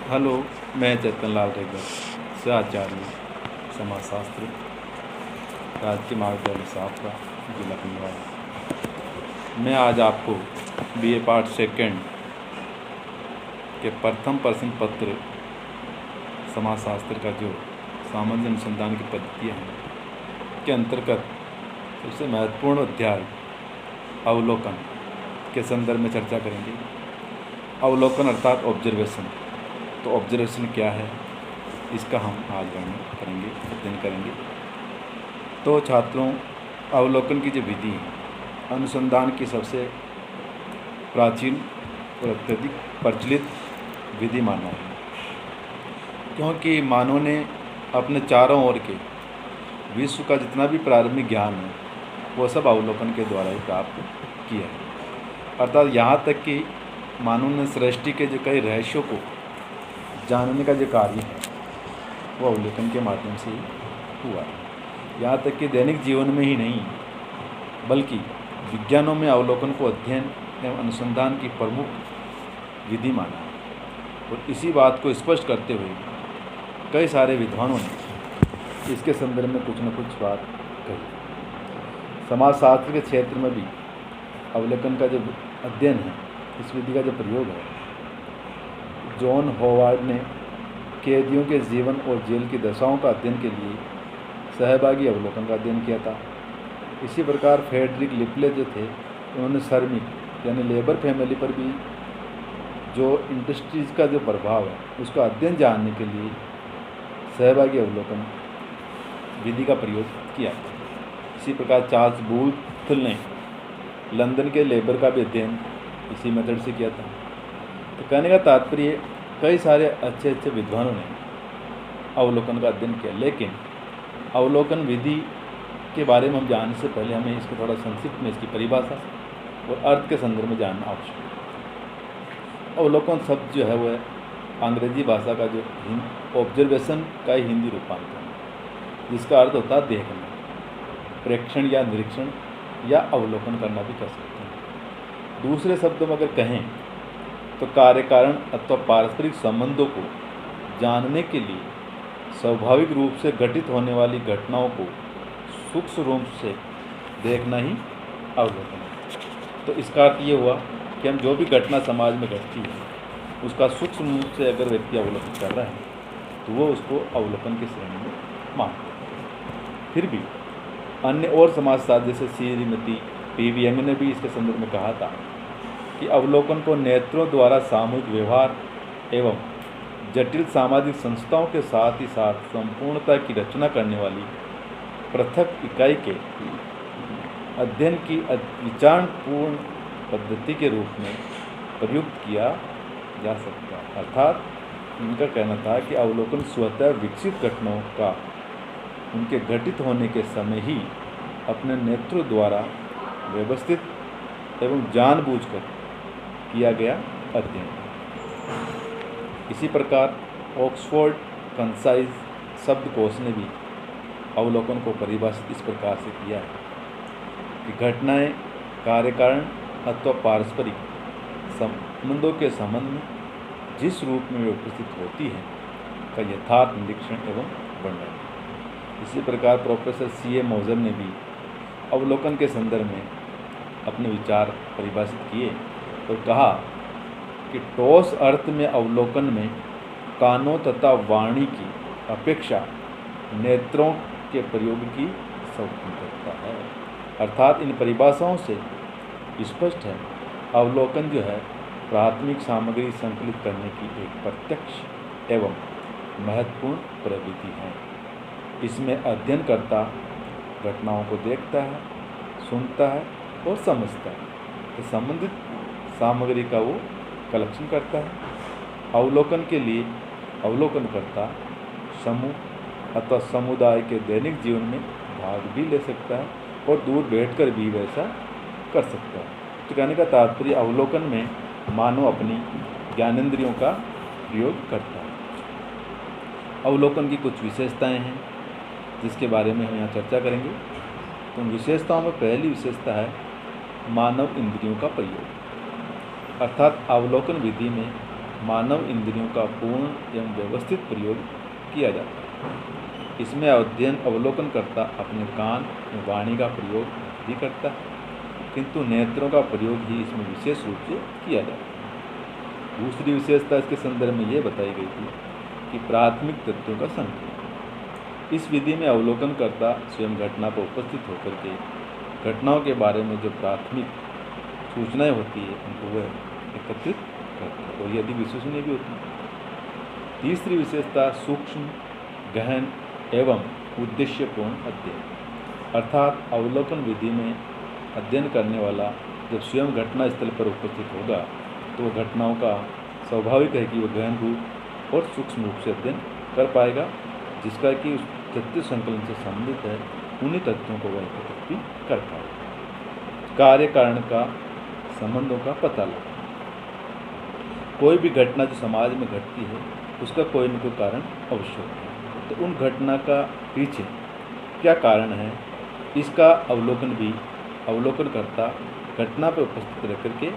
Hello, मैं चेतनलाल रेगर से आचार्य समाजशास्त्र राजकीय महाविद्यालय साफरा जिला पिंगवाड़ा। मैं आज आपको बीए पार्ट सेकंड के प्रथम प्रश्न पत्र समाजशास्त्र का जो सामान्य अनुसंधान की पद्धतियाँ हैं के अंतर्गत सबसे महत्वपूर्ण अध्याय अवलोकन के संदर्भ में चर्चा करेंगे। अवलोकन अर्थात ऑब्जर्वेशन। तो ऑब्जर्वेशन क्या है, इसका हम आज वर्णन करेंगे, अध्ययन करेंगे। तो छात्रों, अवलोकन की जो विधि है अनुसंधान की सबसे प्राचीन और अत्यधिक प्रचलित विधि माना है, क्योंकि मानव ने अपने चारों ओर के विश्व का जितना भी प्रारंभिक ज्ञान है वो सब अवलोकन के द्वारा ही प्राप्त किया है। अर्थात यहाँ तक कि मानव ने सृष्टि के जो कई रहस्यों को जानने का जो कार्य है वो अवलोकन के माध्यम से ही हुआ है। यहाँ तक कि दैनिक जीवन में ही नहीं बल्कि विज्ञानों में अवलोकन को अध्ययन एवं अनुसंधान की प्रमुख विधि माना है। और इसी बात को स्पष्ट करते हुए कई सारे विद्वानों ने इसके संदर्भ में कुछ न कुछ बात कही। समाजशास्त्र के क्षेत्र में भी अवलोकन का जो अध्ययन है, इस विधि का जो प्रयोग है, जॉन होवार्ड ने कैदियों के जीवन और जेल की दशाओं का अध्ययन के लिए सहभागी अवलोकन का अध्ययन किया था। इसी प्रकार फ्रेडरिक लिपले जो थे, उन्होंने श्रमिक यानी लेबर फैमिली पर भी जो इंडस्ट्रीज का जो प्रभाव है उसका अध्ययन जानने के लिए सहभागी अवलोकन विधि का प्रयोग किया। इसी प्रकार चार्ल्स बूथ ने लंदन के लेबर का भी अध्ययन इसी मेथड से किया था। तो कहने का तात्पर्य, कई सारे अच्छे अच्छे विद्वानों ने अवलोकन का अध्ययन किया, लेकिन अवलोकन विधि के बारे में हम जानने से पहले हमें इसको थोड़ा संक्षिप्त में इसकी परिभाषा और अर्थ के संदर्भ में जानना आवश्यक है। अवलोकन शब्द जो है वह अंग्रेजी भाषा का जो ऑब्जर्वेशन का ही हिंदी रूपांतरण है, जिसका अर्थ होता है देखना, प्रेक्षण या निरीक्षण या अवलोकन करना भी कह सकते हैं। दूसरे शब्दों में अगर कहें तो कार्य कारण अथवा पारस्परिक संबंधों को जानने के लिए स्वाभाविक रूप से घटित होने वाली घटनाओं को सूक्ष्म रूप से देखना ही अवलोकन है। तो इसका अर्थ ये हुआ कि हम जो भी घटना समाज में घटती है उसका सूक्ष्म रूप से अगर व्यक्ति अवलोकन कर रहा है तो वो उसको अवलोकन की श्रेणी में मानते हैं। फिर भी अन्य और समाजशास्त्र जैसे श्रीमती पी.वी. यंग ने भी इसके संदर्भ में कहा था कि अवलोकन को नेत्रों द्वारा सामूहिक व्यवहार एवं जटिल सामाजिक संस्थाओं के साथ ही साथ संपूर्णता की रचना करने वाली पृथक इकाई के अध्ययन की विचारपूर्ण पद्धति के रूप में प्रयुक्त किया जा सकता है। अर्थात इनका कहना था कि अवलोकन स्वतः विकसित घटनाओं का उनके घटित होने के समय ही अपने नेत्रों द्वारा व्यवस्थित एवं जानबूझकर किया गया अध्ययन। इसी प्रकार ऑक्सफोर्ड कंसाइज शब्दकोश ने भी अवलोकन को परिभाषित इस प्रकार से किया है कि घटनाएं कार्यकारण अथवा पारस्परिक संबंधों के संबंध में जिस रूप में वे उपस्थित होती हैं का यथार्थ निरीक्षण एवं वर्णन। इसी प्रकार प्रोफेसर C.A. मौजर ने भी अवलोकन के संदर्भ में अपने विचार परिभाषित किए और कहा कि ठोस अर्थ में अवलोकन में कानों तथा वाणी की अपेक्षा नेत्रों के प्रयोग की स्वतंत्रता है। अर्थात इन परिभाषाओं से स्पष्ट है अवलोकन जो है प्राथमिक सामग्री संकलित करने की एक प्रत्यक्ष एवं महत्वपूर्ण प्रवृत्ति है। इसमें अध्ययनकर्ता घटनाओं को देखता है, सुनता है और समझता है, तो संबंधित सामग्री का वो कलेक्शन करता है। अवलोकन के लिए अवलोकनकर्ता समूह अथवा समुदाय के दैनिक जीवन में भाग भी ले सकता है और दूर बैठकर भी वैसा कर सकता है। तो कहने का तात्पर्य, अवलोकन में मानव अपनी ज्ञानेंद्रियों का प्रयोग करता है। अवलोकन की कुछ विशेषताएं हैं जिसके बारे में हम यहाँ चर्चा करेंगे। तो उन विशेषताओं में पहली विशेषता है मानव इंद्रियों का प्रयोग। अर्थात अवलोकन विधि में मानव इंद्रियों का पूर्ण एवं व्यवस्थित प्रयोग किया जाता है। इसमें अध्ययन अवलोकनकर्ता अपने कान एवं वाणी का प्रयोग भी करता है, किंतु नेत्रों का प्रयोग ही इसमें विशेष रूप से किया जाता है। दूसरी विशेषता इसके संदर्भ में यह बताई गई थी कि प्राथमिक तत्वों का संकलन। इस विधि में अवलोकनकर्ता स्वयं घटना पर उपस्थित होकर के घटनाओं के बारे में जो प्राथमिक सूचनाएं होती है उनको वह एकत्रित करता है और यदि विश्वसनीय भी होती है। तीसरी विशेषता सूक्ष्म, गहन एवं उद्देश्यपूर्ण अध्ययन, अर्थात अवलोकन विधि में अध्ययन करने वाला जब स्वयं घटना स्थल पर उपस्थित होगा तो घटनाओं का स्वाभाविक है कि वह गहन रूप और सूक्ष्म रूप से अध्ययन कर पाएगा, जिसका कि उस तथ्य संकलन से संबंधित है उन्हीं तथ्यों को वह एकत्रित भी कर पाएगा। कार्य कारण का संबंधों का पता लगा, कोई भी घटना जो समाज में घटती है उसका कोई न कोई कारण अवश्य होता है, तो उन घटना का पीछे क्या कारण है इसका अवलोकन भी अवलोकनकर्ता घटना पर उपस्थित रह करके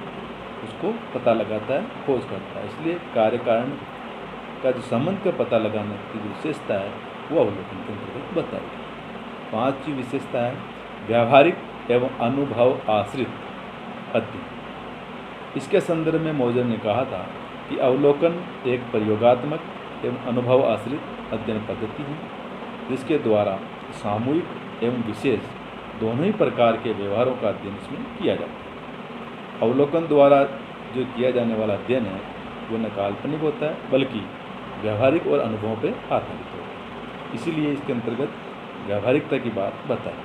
उसको पता लगाता है, खोज करता है। इसलिए कार्य कारण का जो संबंध का पता लगाने की जो विशेषता है वो अवलोकन के अंतर्गत बताएगी। पांचवी विशेषता है व्यावहारिक एवं अनुभव आश्रित अध्ययन। इसके संदर्भ में मौजर ने कहा था कि अवलोकन एक प्रयोगात्मक एवं अनुभव आश्रित अध्ययन पद्धति है, जिसके द्वारा सामूहिक एवं विशेष दोनों ही प्रकार के व्यवहारों का अध्ययन इसमें किया जाता है। अवलोकन द्वारा जो किया जाने वाला अध्ययन है वो न काल्पनिक होता है बल्कि व्यावहारिक और अनुभवों पर आधारित होता है, इसीलिए इसके अंतर्गत व्यावहारिकता की बात बताएं।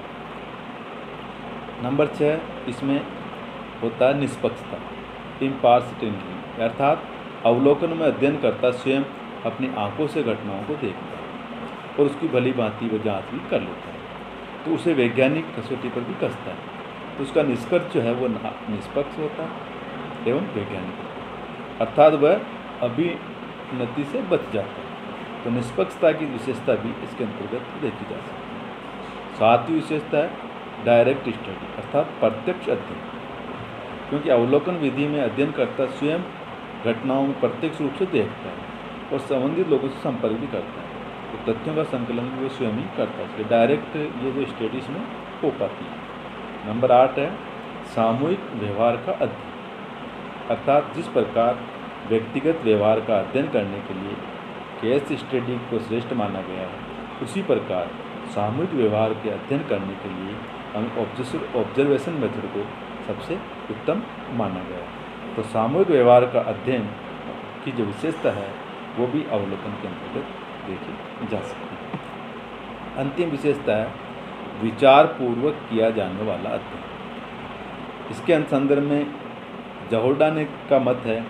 नंबर 6, इसमें होता है निष्पक्षता, इम्पार्शियलिटी, अर्थात अवलोकन में अध्ययन करता स्वयं अपनी आंखों से घटनाओं को देखता है और उसकी भली भांति वह जाँच भी कर लेता है, तो उसे वैज्ञानिक कसौटी पर भी कसता है, तो उसका निष्कर्ष जो है वो निष्पक्ष होता है एवं वैज्ञानिक होता है, अर्थात वह अभिनति से बच जाता है। तो निष्पक्षता की विशेषता भी इसके अंतर्गत देखी जा सकती है। सातवीं विशेषता है डायरेक्ट स्टडी, अर्थात प्रत्यक्ष अध्ययन, क्योंकि अवलोकन विधि में अध्ययन करता स्वयं घटनाओं में प्रत्यक्ष रूप से देखता है और संबंधित लोगों से संपर्क भी करता है, तो तथ्यों का संकलन वो स्वयं ही करता है, इसलिए डायरेक्ट ये जो स्टडीज में हो पाती है। नंबर 8 है सामूहिक व्यवहार का अध्ययन, अर्थात जिस प्रकार व्यक्तिगत व्यवहार का अध्ययन करने के लिए केस स्टडी को श्रेष्ठ माना गया है, उसी प्रकार सामूहिक व्यवहार के अध्ययन करने के लिए हमें ऑब्जर्वेशन मेथड को सबसे उत्तम माना गया है। तो सामूहिक व्यवहार का अध्ययन की जो विशेषता है वो भी अवलोकन के अंतर्गत देखी जा सकती है। अंतिम विशेषता है विचारपूर्वक किया जाने वाला अध्ययन। इसके संदर्भ में जहोल्डा ने का मत है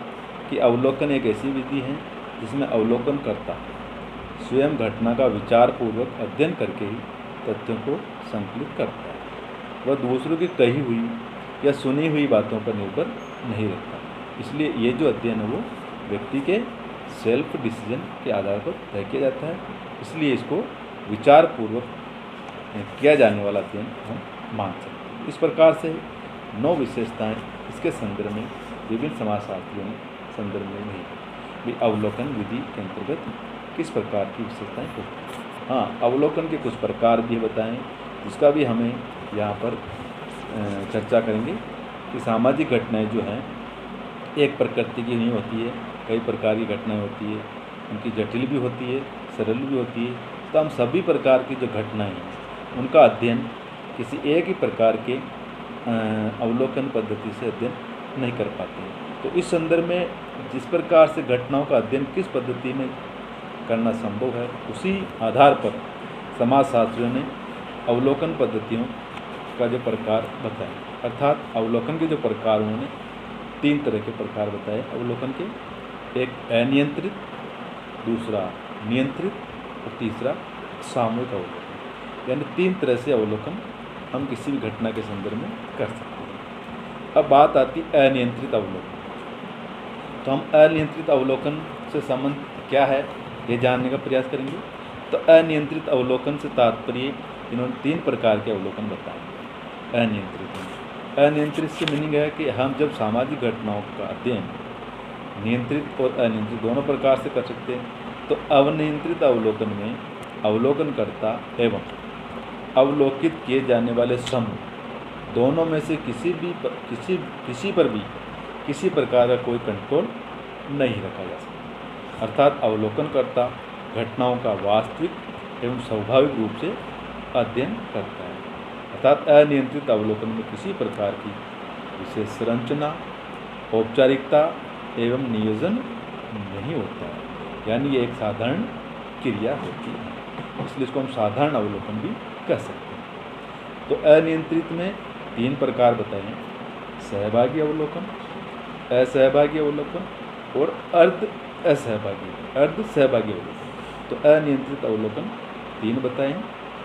कि अवलोकन एक ऐसी विधि है जिसमें अवलोकन करता स्वयं घटना का विचारपूर्वक अध्ययन करके ही तथ्यों को संकलित करता है, वह दूसरों की कही हुई या सुनी हुई बातों पर निर्भर नहीं रहता। इसलिए ये जो अध्ययन है वो व्यक्ति के सेल्फ डिसीजन के आधार पर तय किया जाता है, इसलिए इसको विचारपूर्वक किया जाने वाला अध्ययन हम मान सकते हैं। इस प्रकार से 9 विशेषताएं इसके संदर्भ में विभिन्न समाजशास्त्रियों ने संदर्भ में नहीं भी अवलोकन विधि के अंतर्गत किस प्रकार की विशेषताएं होती हैं। हाँ, अवलोकन के कुछ प्रकार भी बताएं, जिसका भी हमें यहाँ पर चर्चा करेंगे कि सामाजिक घटनाएं जो हैं एक प्रकृति की नहीं होती है, कई प्रकार की घटनाएं होती है, उनकी जटिल भी होती है, सरल भी होती है। तो हम सभी प्रकार की जो घटनाएं हैं उनका अध्ययन किसी एक ही प्रकार के अवलोकन पद्धति से अध्ययन नहीं कर पाते। तो इस संदर्भ में जिस प्रकार से घटनाओं का अध्ययन किस पद्धति में करना संभव है, उसी आधार पर समाजशास्त्रियों ने अवलोकन पद्धतियों का जो प्रकार बताए, अर्थात अवलोकन के जो प्रकार उन्होंने 3 तरह के प्रकार बताए अवलोकन के, एक अनियंत्रित, दूसरा नियंत्रित और तीसरा सामूहिक अवलोकन। यानी 3 तरह से अवलोकन हम किसी भी घटना के संदर्भ में कर सकते हैं। अब बात आती है अनियंत्रित अवलोकन। तो हम अनियंत्रित अवलोकन से संबंध क्या है ये जानने का प्रयास करेंगे। तो अनियंत्रित अवलोकन से तात्पर्य इन्होंने 3 प्रकार के अवलोकन बताए। अनियंत्रित से मीनिंग है कि हम जब सामाजिक घटनाओं का अध्ययन नियंत्रित और अनियंत्रित दोनों प्रकार से कर सकते हैं। तो अनियंत्रित अवलोकन में अवलोकनकर्ता एवं अवलोकित किए जाने वाले समूह दोनों में से किसी पर भी किसी प्रकार का कोई कंट्रोल नहीं रखा जा सकता। अर्थात अवलोकनकर्ता घटनाओं का वास्तविक एवं स्वाभाविक रूप से अध्ययन करता है। अर्थात अनियंत्रित अवलोकन में किसी प्रकार की विशेष संरचना, औपचारिकता एवं नियोजन नहीं होता है, यानी ये एक साधारण क्रिया होती है, इसलिए इसको हम साधारण अवलोकन भी कह सकते हैं। तो अनियंत्रित में 3 प्रकार बताए: सहभागी अवलोकन, असहभागी अवलोकन और अर्ध सहभागी अवलोकन। तो अनियंत्रित अवलोकन 3 बताए: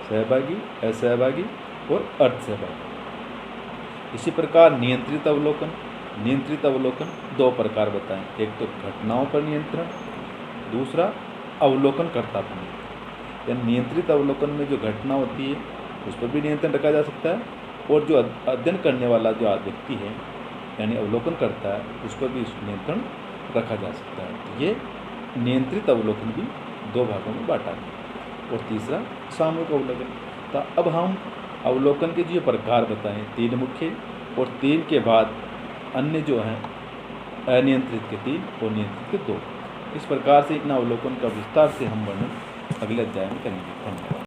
सहभागी, असहभागी और अर्ध सहभागी। इसी प्रकार नियंत्रित अवलोकन 2 प्रकार बताएं: एक तो घटनाओं पर नियंत्रण, दूसरा अवलोकनकर्ता पर नियंत्रण। यानी नियंत्रित अवलोकन में जो घटना होती है उस पर भी नियंत्रण रखा जा सकता है, और जो अध्ययन करने वाला जो व्यक्ति है यानी अवलोकन करता है उस पर भी नियंत्रण रखा जा सकता है। तो ये नियंत्रित अवलोकन भी 2 भागों में बांटा गया। और तीसरा सामूहिक अवलोकन। तो अब हम अवलोकन के जो प्रकार बताएं 3 मुख्य, और 3 के बाद अन्य जो हैं अनियंत्रित के 3 और नियंत्रित के 2। इस प्रकार से इन अवलोकन का विस्तार से हम वर्णन अगले अध्याय में करेंगे। धन्यवाद।